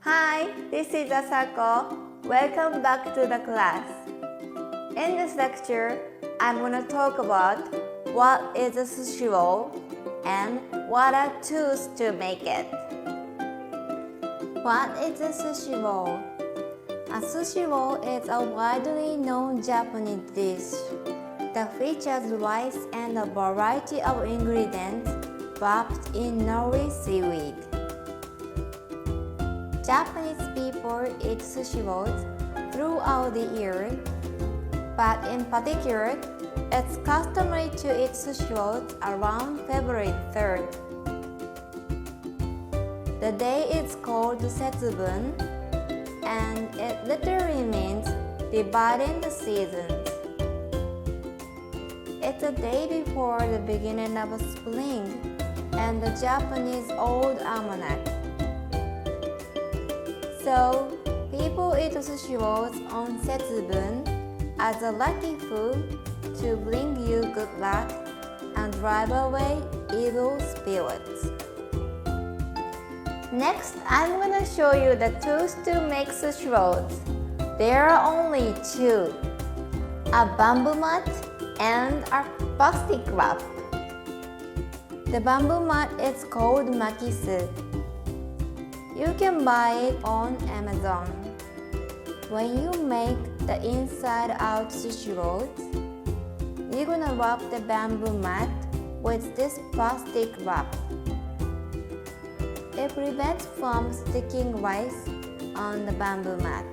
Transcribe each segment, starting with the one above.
Hi, this is Asako. Welcome back to the class. In this lecture, I'm going to talk about what is a sushi roll and what are tools to make it. What is a sushi roll? A sushi roll is a widely known Japanese dish that features rice and a variety of ingredients wrapped in nori seaweed. Japanese people eat sushi rolls throughout the year, but in particular, it's customary to eat sushi rolls around February 3rd. The day is called Setsubun, and it literally means dividing the seasons. It's the day before the beginning of spring and the Japanese Old Almanac. So, people eat sushi rolls on Setsubun as a lucky food to bring you good luck and drive away evil spirits. Next, I'm gonna show you the tools to make sushi rolls. There are only two: a bamboo mat and a plastic wrap. The bamboo mat is called makisu. You can buy it on Amazon. When you make the inside-out sushi rolls, you're gonna wrap the bamboo mat with this plastic wrap. It prevents from sticking rice on the bamboo mat.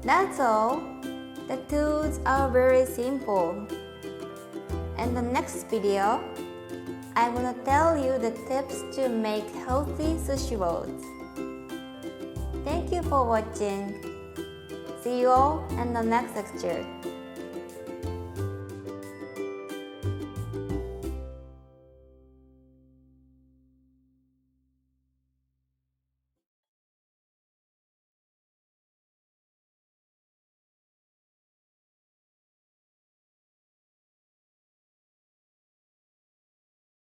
That's all. The tools are very simple. In the next video, I'm gonna tell you the tips to make healthy sushi rolls. Thank you for watching. See you all in the next lecture.